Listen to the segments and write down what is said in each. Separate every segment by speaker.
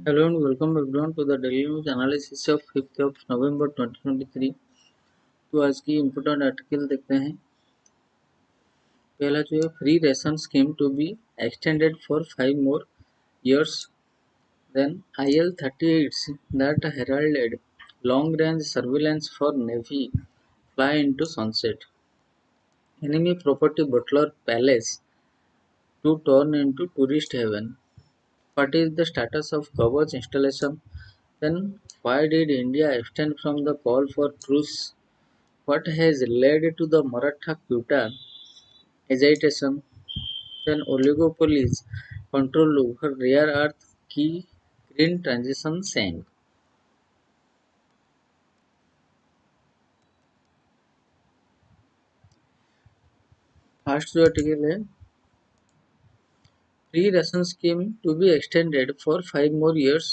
Speaker 1: Hello and welcome everyone to the daily news analysis of 5th of November 2023। तो आज की important article देखते हैं। पहला जो है free ration scheme to be extended for 5 more years। Then IL-38 that heralded long range surveillance for Navy fly into sunset। Enemy property Butler Palace to turn into tourist heaven। What is the status of Kavach installation? Then why did India abstain from the call for truce? What has led to the Maratha Quetta agitation? Then oligopolies control over rare earth key green transition sank। First जो article है free ration scheme to be extended for 5 more years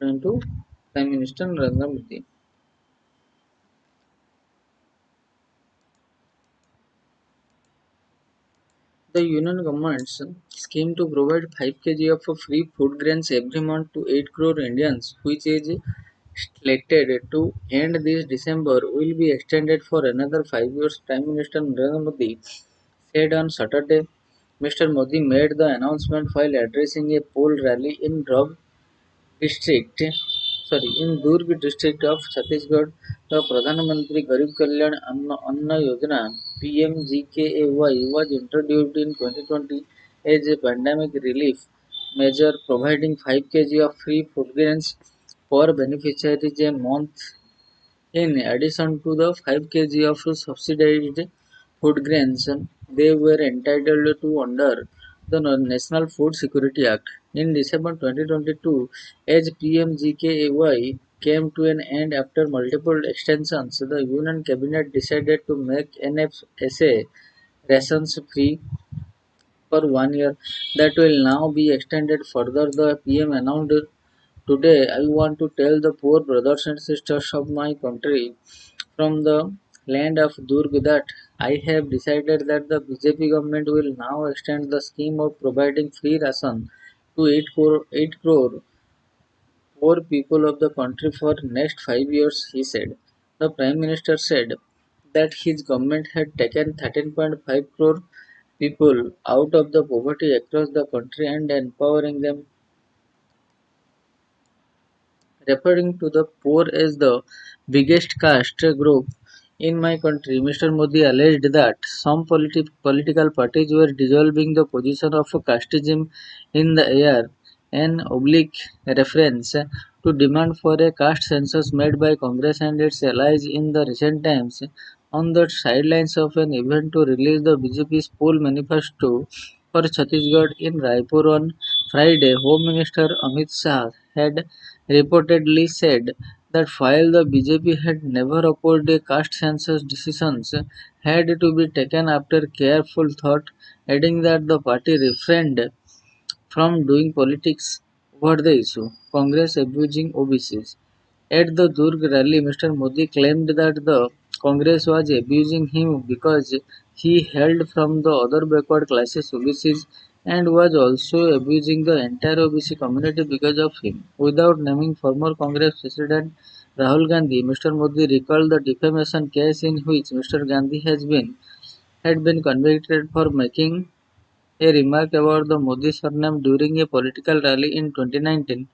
Speaker 1: to prime minister Narendra Modi. The union government's scheme to provide 5 kg of free food grains every month to 8 crore Indians, which is slated to end this December, will be extended for another 5 years, Prime Minister Narendra Modi said on Saturday. Mr. Modi made the announcement while addressing a poll rally in district, in Durg district of Chhattisgarh. The Pradhan Mantri Garib Kalyan Anna Yojana (PMGKAY) was introduced in 2020 as a pandemic relief measure, providing 5 kg of free food grains per beneficiaries a month. In addition to the 5 kg of subsidized food grains they were entitled to under the National Food Security Act. In December 2022, as PMGKAY came to an end after multiple extensions, the Union Cabinet decided to make NFSA rations free for 1 year. That will now be extended further, the PM announced. Today, I want to tell the poor brothers and sisters of my country from the land of Durg that I have decided that the BJP government will now extend the scheme of providing free ration to 8 crore poor people of the country for next 5 years, he said. The Prime Minister said that his government had taken 13.5 crore people out of the poverty across the country and empowering them. Referring to the poor as the biggest caste group in my country, Mr. Modi alleged that some political parties were dissolving the position of casteism in the air, an oblique reference to demand for a caste census made by Congress and its allies in the recent times. On the sidelines of an event to release the BJP's poll manifesto for Chhattisgarh in Raipur on Friday, Home Minister Amit Shah had reportedly said that while the BJP had never opposed a caste census, decisions had to be taken after careful thought, adding that the party refrained from doing politics over the issue. Congress abusing OBCs. At the Durg rally, Mr. Modi claimed that the Congress was abusing him because he held from the other backward classes OBCs and was also abusing the entire OBC community because of him. Without naming former Congress President Rahul Gandhi, Mr. Modi recalled the defamation case in which Mr. Gandhi had been convicted for making a remark about the Modi surname during a political rally in 2019.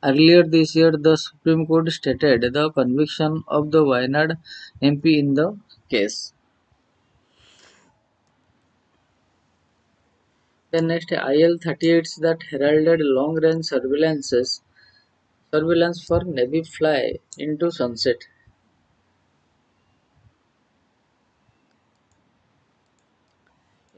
Speaker 1: Earlier this year, the Supreme Court stated the conviction of the Wayanad MP in the case. The next IL-38s that heralded long-range surveillance for Navy fly into sunset.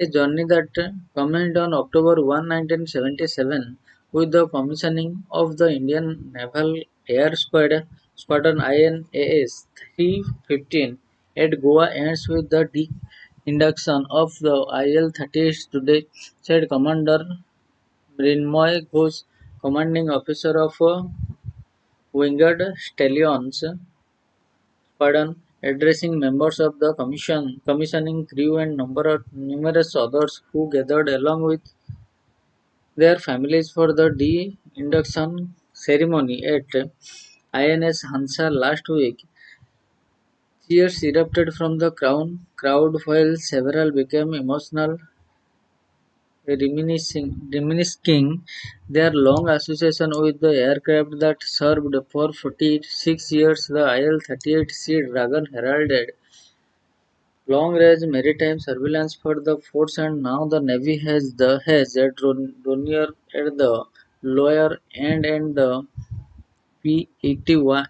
Speaker 1: A journey that commenced on October 1, 1977 with the commissioning of the Indian Naval Air Squadron INAS 315 at Goa ends with the induction of the IL-38 today, said Commander Mrinmoy Ghosh, commanding officer of Winged Stallions Squadron, addressing members of the commissioning crew and numerous others who gathered along with their families for the de-induction ceremony at INS Hansa last week. Cheers erupted from the crowd while several became emotional, reminiscing their long association with the aircraft that served for 46 years. The IL-38C Dragon heralded long-range maritime surveillance for the force, and now the Navy has a dronier at the lower end and the P-81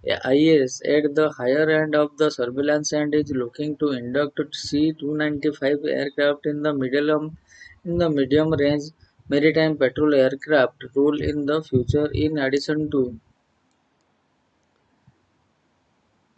Speaker 1: IS at the higher end of the surveillance, and is looking to induct C-295 aircraft in the medium range maritime patrol aircraft rule in the future. In addition to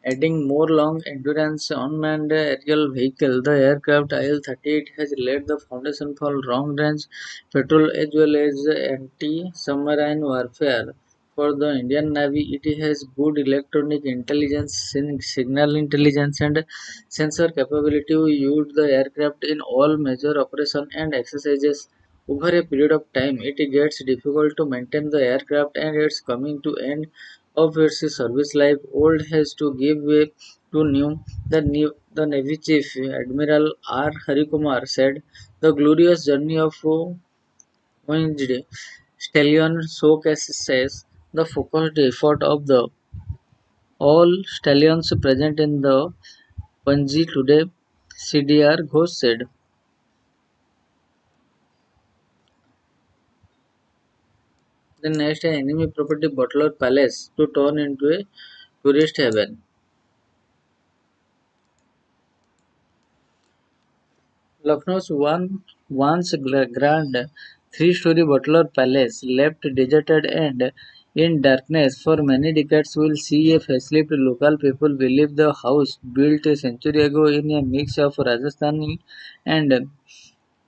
Speaker 1: adding more long-endurance unmanned aerial vehicle, the aircraft IL-38 has laid the foundation for long-range patrol as well as anti-submarine warfare. For the Indian Navy, it has good electronic intelligence, signal intelligence, and sensor capability. We used the aircraft in all major operations and exercises. Over a period of time, it gets difficult to maintain the aircraft, and it's coming to end of its service life. Old has to give way to new. The Navy Chief Admiral R. Harikumar said, "The glorious journey of winged stallion showcases the focused effort of the all stallions present in the Panji today." CDR Ghosh said. The next enemy property Butler Palace to turn into a tourist haven. Lucknow's once grand three-story Butler Palace, left deserted and in darkness for many decades, will see a facelift. Local people believe the house, built a century ago in a mix of Rajasthani and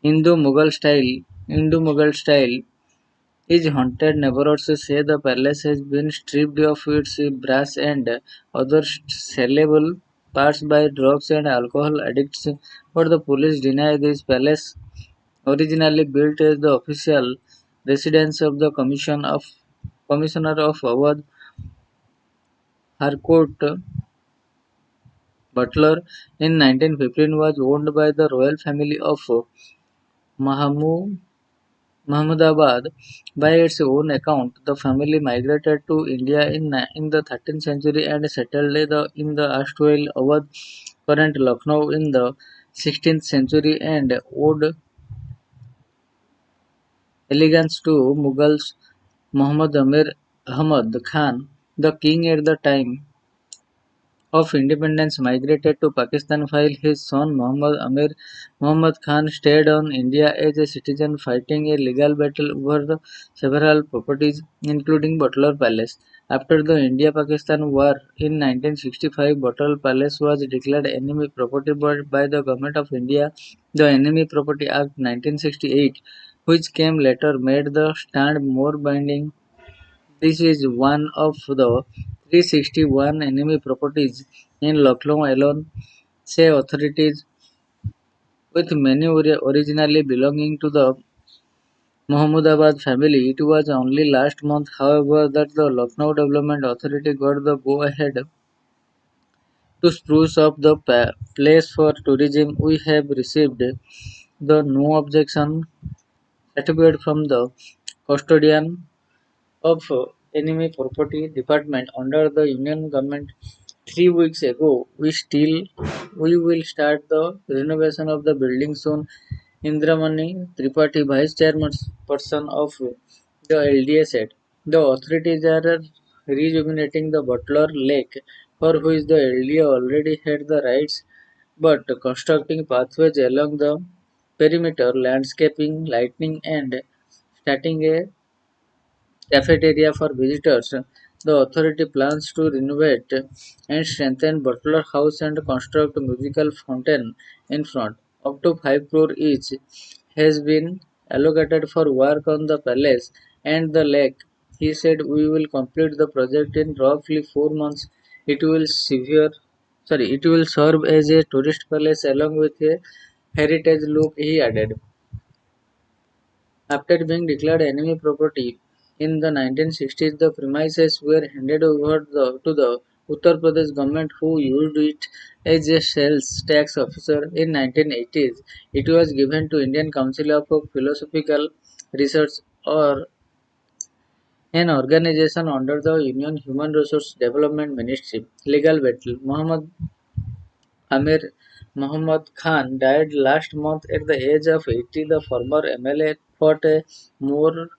Speaker 1: Hindu Mughal style, is haunted. Neighbors say the palace has been stripped of its brass and other sellable parts by drugs and alcohol addicts, but the police deny this. Palace, originally built as the official residence of the Commissioner of Awadh Harcourt Butler in 1915, was owned by the royal family of Mahmud Mahmudabad. By its own account, the family migrated to India in the 13th century and settled in the erstwhile Awadh, current Lucknow, in the 16th century, and owed allegiance to Mughals. Muhammad Amir Ahmad Khan, the king at the time of independence, migrated to Pakistan while his son Muhammad Khan stayed on India as a citizen, fighting a legal battle over several properties, including Butler Palace. After the India-Pakistan War in 1965, Butler Palace was declared enemy property by the Government of India. The Enemy Property Act 1968, which came later, made the stand more binding. This is one of the 361 enemy properties in Lucknow alone, say authorities, with many originally belonging to the Mahmudabad family. It was only last month, however, that the Lucknow Development Authority got the go-ahead to spruce up the place for tourism. We have received the no objection certificate from the custodian of enemy property department under the union government 3 weeks ago. We will start the renovation of the building soon. Indramani Tripathi, vice chairperson of the LDA, said the authorities are rejuvenating the Butler Lake, for which the LDA already had the rights, but constructing pathways along the perimeter, landscaping, lighting, and starting a cafeteria for visitors. The authority plans to renovate and strengthen Butler House and construct a musical fountain in front. Up to 5 crore each has been allocated for work on the palace and the lake. He said we will complete the project in roughly 4 months. It will it will serve as a tourist palace along with a heritage look, he added. After being declared enemy property in the 1960s, the premises were handed over to the Uttar Pradesh government, who used it as a sales tax officer. In 1980s, it was given to Indian Council of Philosophical Research, or an organization under the Union Human Resource Development Ministry. Legal battle. Amir Muhammad Khan died last month at the age of 80. The former MLA fought a more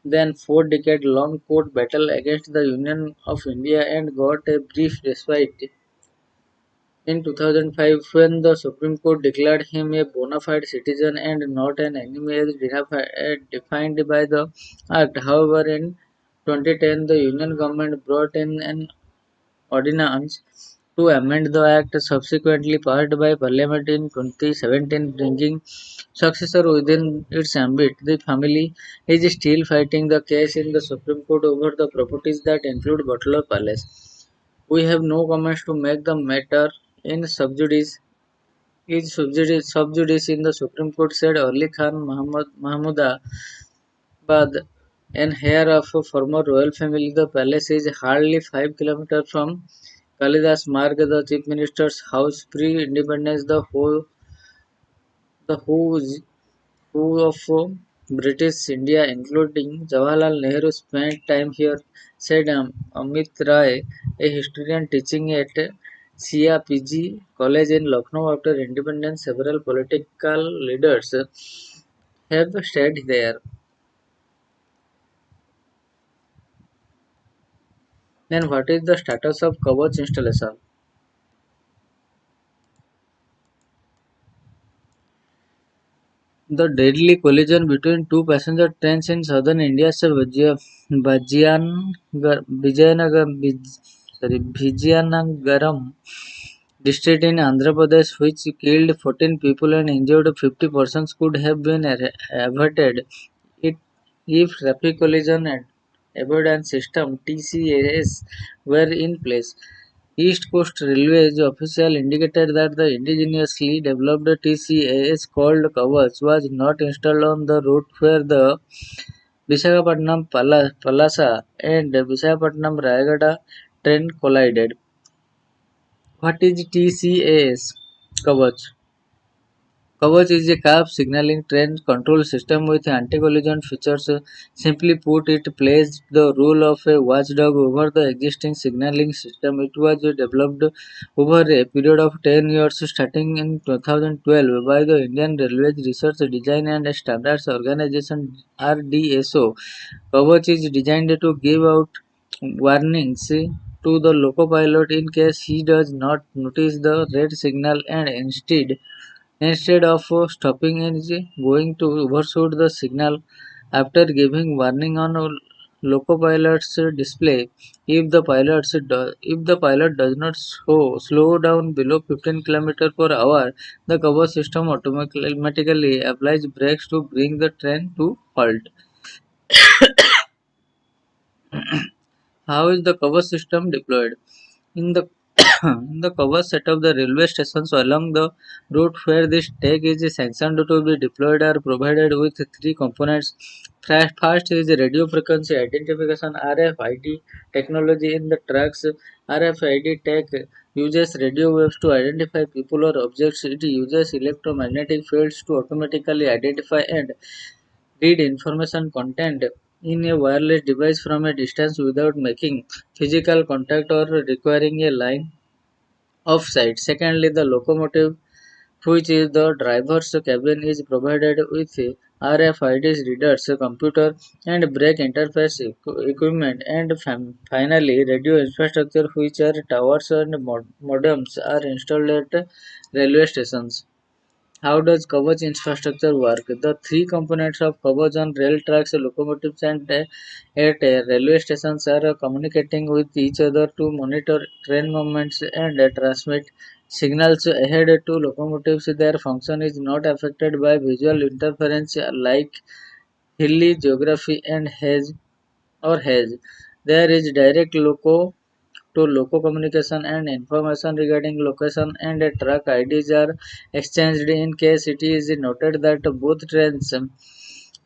Speaker 1: than 4 decade long court battle against the Union of India and got a brief respite in 2005 when the Supreme Court declared him a bona fide citizen and not an enemy as defined by the Act. However, in 2010, the Union government brought in an ordinance to amend the Act, subsequently passed by Parliament in 2017, bringing successor within its ambit. The family is still fighting the case in the Supreme Court over the properties that include Butler Palace. We have no comments to make the matter in sub judice in the Supreme Court, said Ali Khan Mahmudabad, an heir of a former royal family. The palace is hardly 5 kilometers from Kalidas Marg, the Chief Minister's house. Pre-independence, the who of British India, including Jawaharlal Nehru, spent time here, said Amit Rai, a historian teaching at Sia PG College in Lucknow. After independence, several political leaders have stayed there. Then, what is the status of Kavach installation? The deadly collision between two passenger trains in southern India's Vijayanagaram district in Andhra Pradesh, which killed 14 people and injured 50 persons, could have been averted it if traffic collision and avoidance system (TCAS) were in place. East Coast Railway's official indicated that the indigenously developed TCAS called Kavach was not installed on the route where the Palasa and Visakhapatnam Rayagada train collided. What is TCAS? Kavach. Kavach is a CAF signaling train control system with anti-collision features. Simply put, it plays the role of a watchdog over the existing signaling system. It was developed over a period of 10 years starting in 2012 by the Indian Railways Research Design and Standards Organization RDSO. Kavach is designed to give out warnings to the loco pilot in case he does not notice the red signal and instead of stopping and going to overshoot the signal after giving warning on a loco-pilot's display. If the pilot does not slow down below 15 km per hour, the cover system automatically applies brakes to bring the train to halt. How is the cover system deployed? In the in the cover set of the railway stations along the route where this tag is sanctioned to be deployed are provided with three components. First is radio frequency identification RFID technology in the trucks. RFID tag uses radio waves to identify people or objects. It uses electromagnetic fields to automatically identify and read information content in a wireless device from a distance without making physical contact or requiring a line of sight. Secondly, the locomotive, which is the driver's cabin, is provided with RFID readers, computer and brake interface equipment, and finally, radio infrastructure, which are towers and modems, are installed at railway stations. How does Kavach infrastructure work? The three components of Kavach on rail tracks, locomotives, and at railway stations are communicating with each other to monitor train movements and transmit signals ahead to locomotives. Their function is not affected by visual interference like hilly geography and haze. There is direct to local communication and information regarding location and track IDs are exchanged in case it is noted that both trains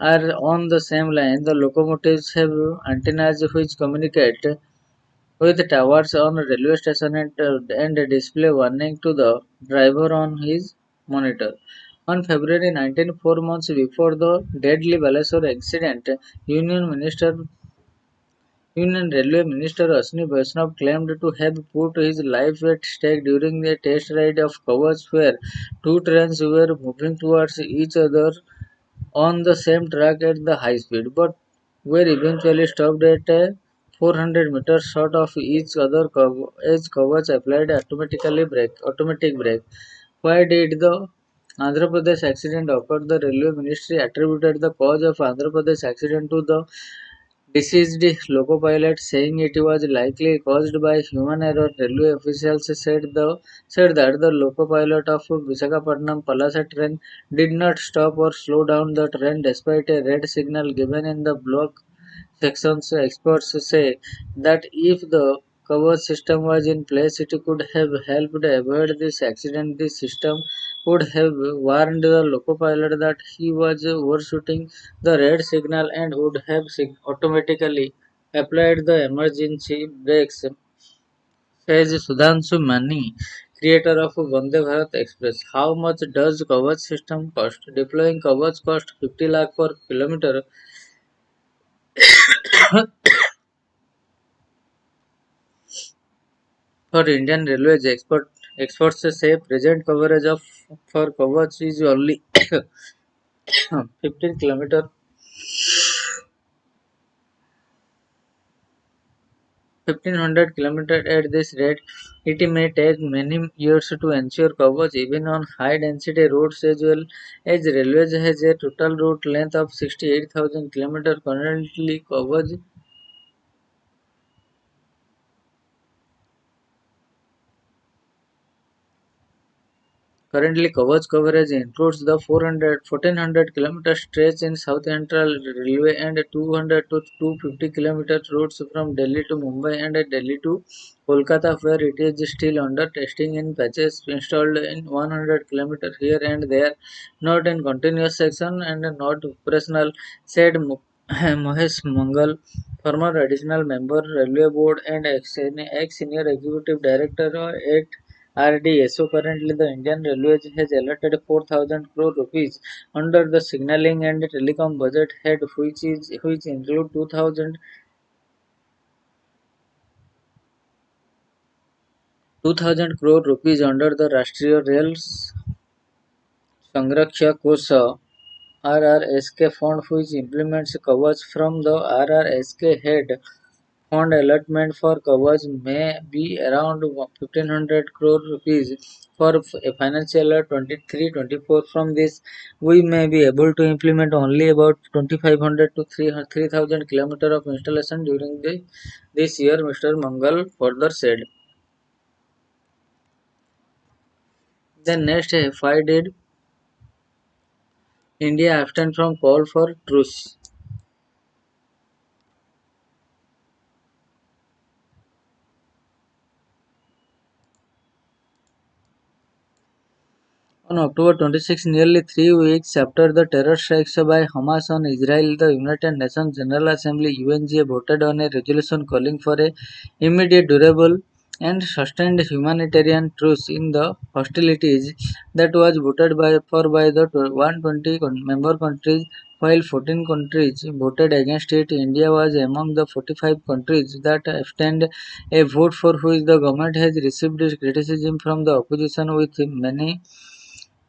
Speaker 1: are on the same line. The locomotives have antennas which communicate with towers on a railway station and display warning to the driver on his monitor. On February 19, 4 months before the deadly Balesur accident, Union Minister Union Railway Minister Ashwini Vaishnav claimed to have put his life at stake during a test ride of Kavach where two trains were moving towards each other on the same track at the high speed, but were eventually stopped at a 400 meters short of each other as Kavach applied automatic brake. Why did the Andhra Pradesh accident occur? The Railway Ministry attributed the cause of Andhra Pradesh accident to the deceased loco-pilot, saying it was likely caused by human error. Railway officials said that the loco-pilot of Visakhapatnam Palasa train did not stop or slow down the train despite a red signal given in the block sections. Experts say that if the cover system was in place, it could have helped avoid this accident. The system would have warned the loco-pilot that he was overshooting the red signal and would have automatically applied the emergency brakes, says Sudhanshu Mani, creator of Vande Bharat Express. How much does Kavach system cost? Deploying Kavach cost 50 lakh per kilometer. For Indian Railways, experts say present coverage of for Kavach is only 15 kilometer 1500 kilometers at this rate. It may take many years to ensure coverage even on high density roads as well as railways has a total route length of 68,000 kilometers Currently, Kavach coverage includes the 1400 kilometer stretch in South Central Railway and 200 to 250 kilometer routes from Delhi to Mumbai and Delhi to Kolkata, where it is still under testing in patches installed in 100 kilometers here and there, not in continuous section and not operational, said Mahesh Mangal, former additional member, Railway Board and ex-senior executive director at RDSO. Currently, the Indian Railways has allotted 4,000 crore rupees under the signalling and telecom budget head, which include 2,000 crore rupees under the Rashtriya Rail Sangraksha Kosh RRSK fund, which implements Kavach from the RRSK head. Fund allotment for Kavach may be around 1,500 crore rupees for financial year 23-24. From this, we may be able to implement only about 2,500 to 3,000 kilometers of installation during this year, Mr. Mangal further said. Then next, why did India abstain from call for truce? On October 26, nearly 3 weeks after the terror strikes by Hamas on Israel, the United Nations General Assembly (UNGA) voted on a resolution calling for a immediate, durable, and sustained humanitarian truce in the hostilities. That was voted by the 120 member countries, while 14 countries voted against it. India was among the 45 countries that abstained, a vote for which the government has received criticism from the opposition, with many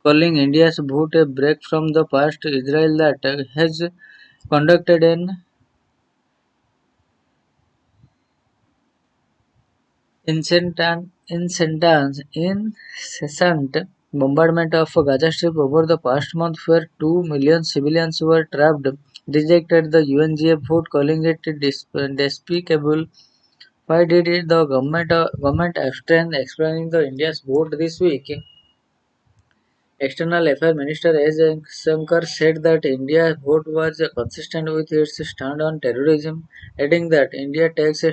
Speaker 1: calling India's vote a break from the past. Israel that has conducted an incessant bombardment of Gaza Strip over the past month, where 2 million civilians were trapped, rejected the UNGA vote, calling it despicable. Why did the government abstain? Explaining the India's vote this week, External Affairs Minister S. Shankar said that India's vote was consistent with its stand on terrorism, adding that India takes a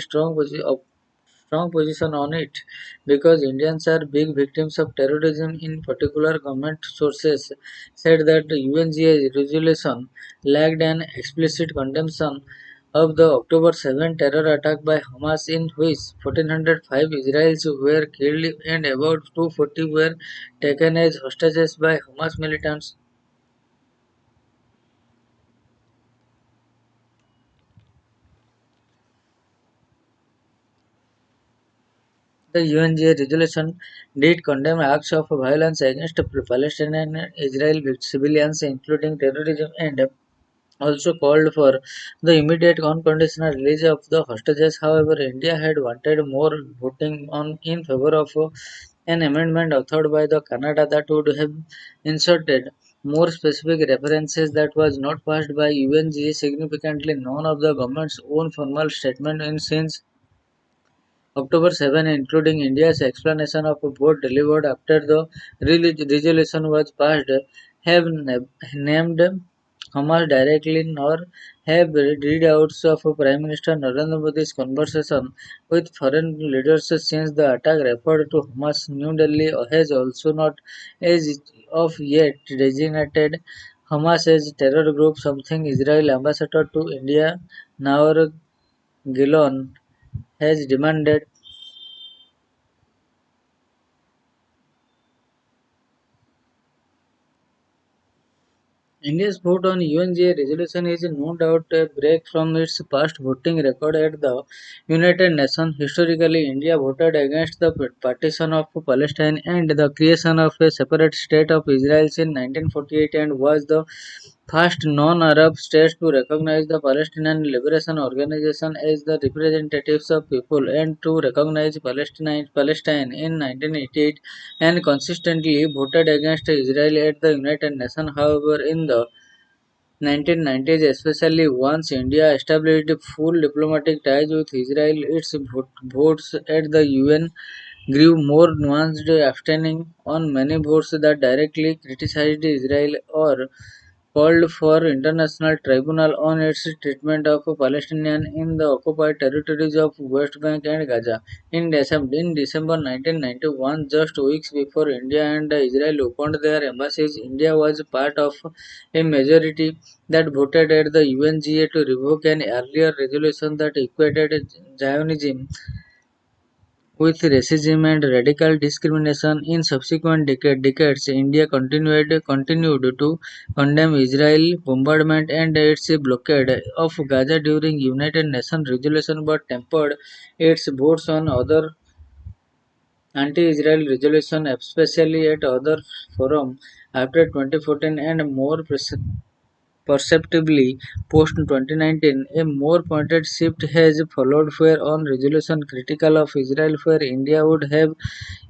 Speaker 1: strong position on it because Indians are big victims of terrorism. In particular, government sources said that the UNGA resolution lacked an explicit condemnation of the October 7 terror attack by Hamas, in which 1405 Israelis were killed and about 240 were taken as hostages by Hamas militants. The UNGA resolution did condemn acts of violence against Palestinian and Israeli civilians, including terrorism, and also called for the immediate unconditional release of the hostages. However, India had wanted more, voting on in favor of an amendment authored by the Canada that would have inserted more specific references that was not passed by UNGA. Significantly, none of the government's own formal statement in since October 7, including India's explanation of a vote delivered after the resolution was passed, have named Hamas directly, nor have readouts of Prime Minister Narendra Modi's conversation with foreign leaders since the attack referred to Hamas. New Delhi has also not as of yet designated Hamas as terror group, something Israel ambassador to India Naor Gilon has demanded. India's vote on UNGA resolution is no doubt a break from its past voting record at the United Nations. Historically, India voted against the partition of Palestine and the creation of a separate state of Israel in 1948, and was the first non-Arab state to recognize the Palestinian Liberation Organization as the representatives of people, and to recognize Palestine in 1988, and consistently voted against Israel at the United Nations. However, in the 1990s, especially once India established full diplomatic ties with Israel, its votes at the UN grew more nuanced, abstaining on many votes that directly criticized Israel or called for international tribunal on its treatment of Palestinians in the occupied territories of West Bank and Gaza. In December 1991, just weeks before India and Israel opened their embassies, India was part of a majority that voted at the UNGA to revoke an earlier resolution that equated Zionism with racism and radical discrimination. In subsequent decades, India continued to condemn Israel bombardment and its blockade of Gaza during United Nations resolution, but tempered its votes on other anti-Israel resolutions, especially at other forums after 2014, and more perceptibly post-2019, a more pointed shift has followed where on resolution critical of Israel where India would have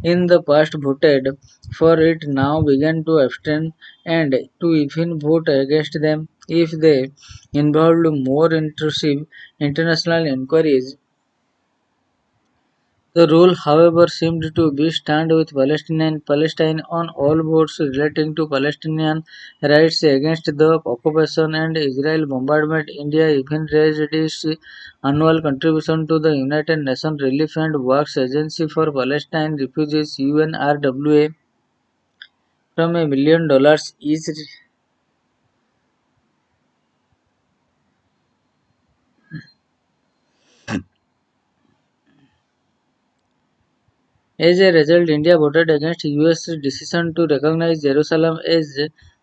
Speaker 1: in the past voted for it now began to abstain and to even vote against them if they involved more intrusive international inquiries. The rule, however, seemed to be stand with Palestine on all votes relating to Palestinian rights against the occupation and Israel bombardment. India even raised its annual contribution to the United Nations Relief and Works Agency for Palestine Refugees (UNRWA) from $1 million each. As a result, India voted against US decision to recognize Jerusalem as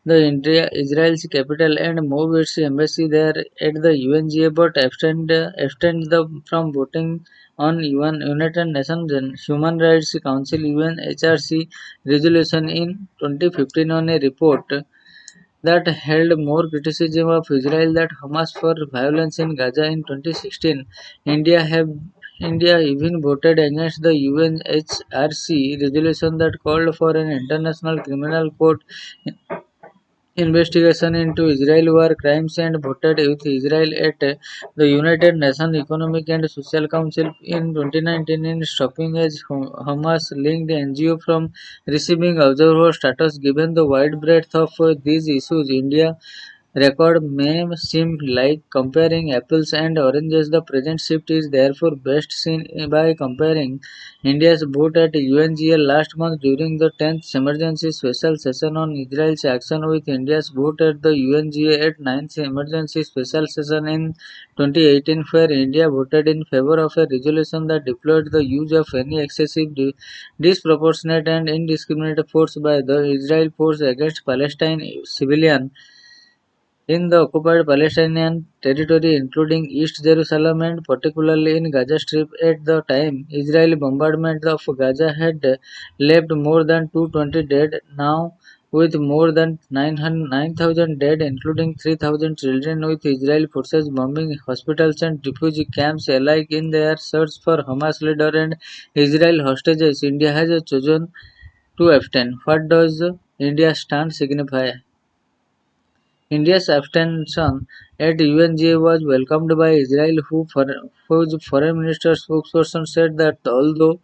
Speaker 1: the Israel's capital and move its embassy there at the UNGA, but abstained from voting on United Nations Human Rights Council UNHRC resolution in 2015 on a report that held more criticism of Israel than Hamas for violence in Gaza. In 2016, India have India even voted against the UNHRC resolution that called for an international criminal court investigation into Israel war crimes, and voted with Israel at the United Nations Economic and Social Council in 2019 in stopping as Hamas linked NGO from receiving observer status. Given the wide breadth of these issues, India record may seem like comparing apples and oranges. The present shift is therefore best seen by comparing India's vote at UNGA last month during the 10th emergency special session on Israel's action with India's vote at the UNGA at 9th emergency special session in 2018, where India voted in favor of a resolution that deplored the use of any excessive, disproportionate and indiscriminate force by the Israel force against Palestine civilians in the occupied Palestinian territory, including East Jerusalem and particularly in Gaza Strip. At the time, Israeli bombardment of Gaza had left more than 220 dead. Now, with more than 9,000 dead, including 3,000 children, with Israeli forces bombing hospitals and refugee camps alike in their search for Hamas leader and Israel hostages, India has chosen to abstain. What does India's stand signify? India's abstention at UNGA was welcomed by Israel, whose foreign minister spokesperson said that although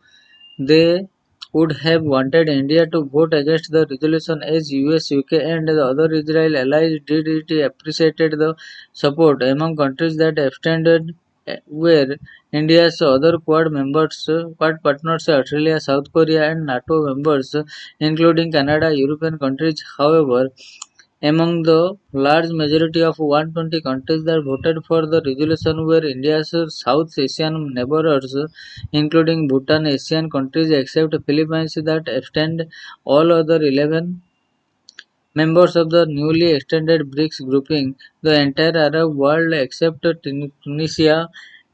Speaker 1: they would have wanted India to vote against the resolution as US, UK, and the other Israel allies did, it appreciated the support among countries that abstained were India's other Quad partners, Australia, South Korea, and NATO members, including Canada, European countries. However, among the large majority of 120 countries that voted for the resolution were India's South Asian neighbors, including Bhutan, Asian countries except Philippines that abstained. All other 11 members of the newly extended BRICS grouping, the entire Arab world except Tunisia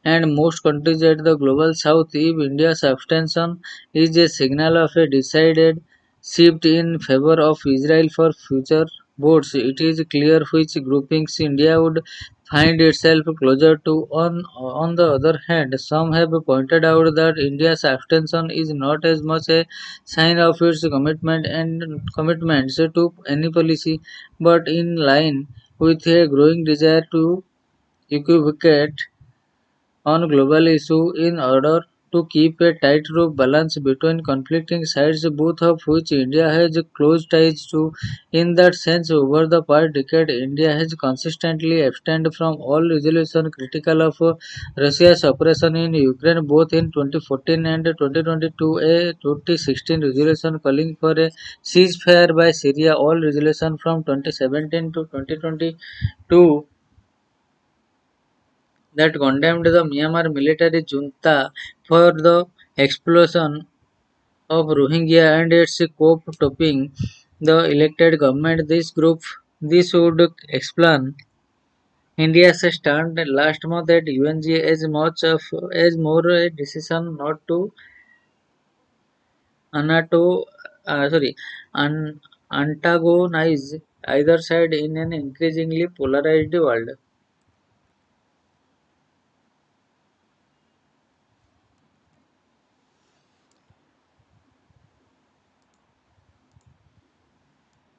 Speaker 1: and most countries at the global south. If India's abstention is a signal of a decided shift in favor of Israel for future votes, it is clear which groupings India would find itself closer to. On the other hand, some have pointed out that India's abstention is not as much a sign of its commitments to any policy, but in line with a growing desire to equivocate on global issues in order to keep a tightrope balance between conflicting sides, both of which India has close ties to. In that sense, over the past decade, India has consistently abstained from all resolution critical of Russia's operation in Ukraine, both in 2014 and 2022. A 2016 resolution calling for a ceasefire by Syria, all resolutions from 2017 to 2022 that condemned the Myanmar military junta for the expulsion of Rohingya and its co-opting the elected government. This would explain India's stand last month at UNGA as much of as more a decision not to anato, sorry, an, antagonize either side in an increasingly polarized world.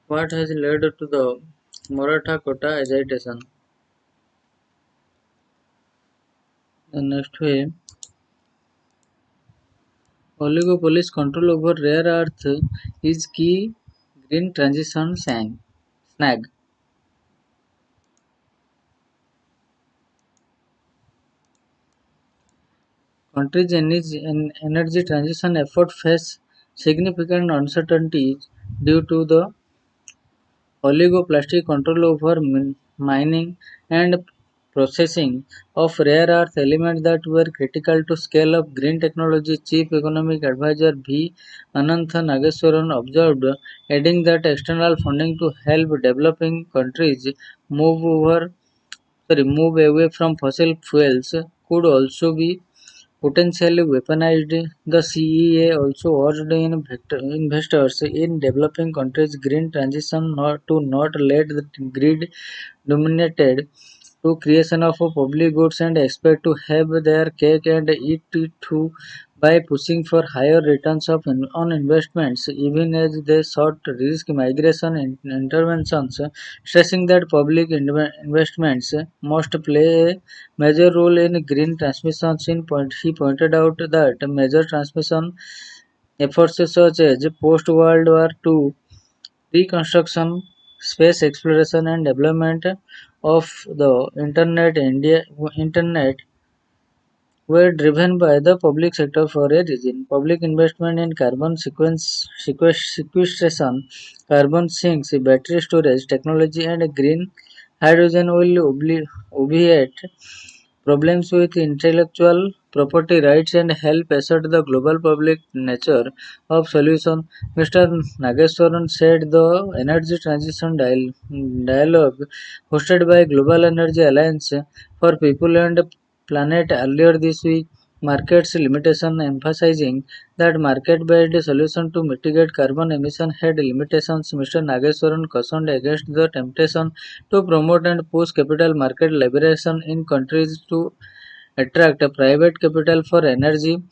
Speaker 1: What has led to the Maratha quota agitation? The next way, oligopolies control over rare earth is key green transition snag. Countries' energy transition efforts face significant uncertainties due to the oligoplastic control over mining and processing of rare earth elements that were critical to scale up green technology. Chief Economic Advisor V. Anantha Nageswaran observed, adding that external funding to help developing countries move over move away from fossil fuels could also be potentially weaponized. The CEA also urged investors in developing countries' green transition not let the grid dominated to creation of public goods and expect to have their cake and eat it too by pushing for higher returns on investments even as they sought risk migration interventions, stressing that public investments must play a major role in green transmissions. He pointed out that major transmission efforts such as post-World War II reconstruction space exploration and development of the internet were driven by the public sector for a reason. Public investment in carbon sequestration, carbon sinks, battery storage technology, and green hydrogen will obviate problems with intellectual property rights and help assert the global public nature of solution. Mr. Nageswaran said the energy transition dialogue hosted by Global Energy Alliance for People and Planet earlier this week markets limitation, emphasizing that market-based solution to mitigate carbon emission had limitations. Mr. Nageswaran cautioned against the temptation to promote and push capital market liberation in countries to attract private capital for energy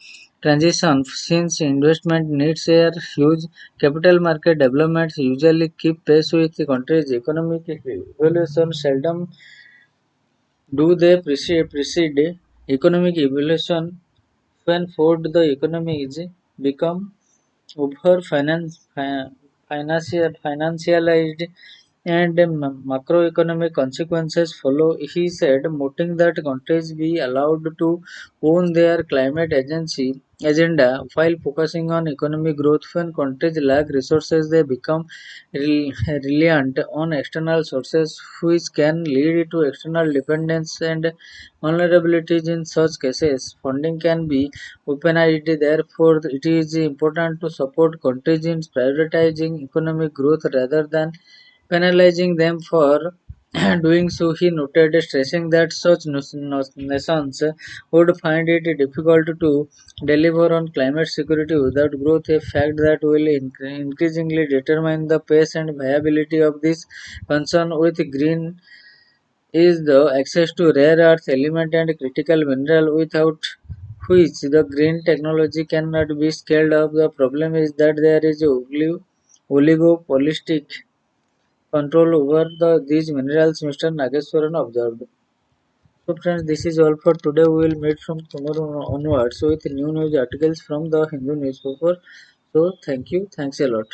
Speaker 1: transition. Since investment needs are huge, capital market developments usually keep pace with the country's economic evolution. Seldom do they precede economic evolution when food the economy is become over financialized and macroeconomic consequences follow, he said, noting that countries be allowed to own their climate agency agenda while focusing on economic growth. When countries lack resources, they become reliant on external sources, which can lead to external dependence and vulnerabilities. In such cases, funding can be weaponized. Therefore, it is important to support countries in prioritizing economic growth rather than penalizing them for doing so. He noted, stressing that such nations would find it difficult to deliver on climate security without growth, a fact that will increasingly determine the pace and viability of this concern. With green is the access to rare earth element and critical mineral, without which the green technology cannot be scaled up. The problem is that there is oligopolistic control over these minerals, Mr. Nageswaran observed. So friends, this is all for today. We will meet from tomorrow onwards with new news articles from the Hindu newspaper. So thank you. Thanks a lot.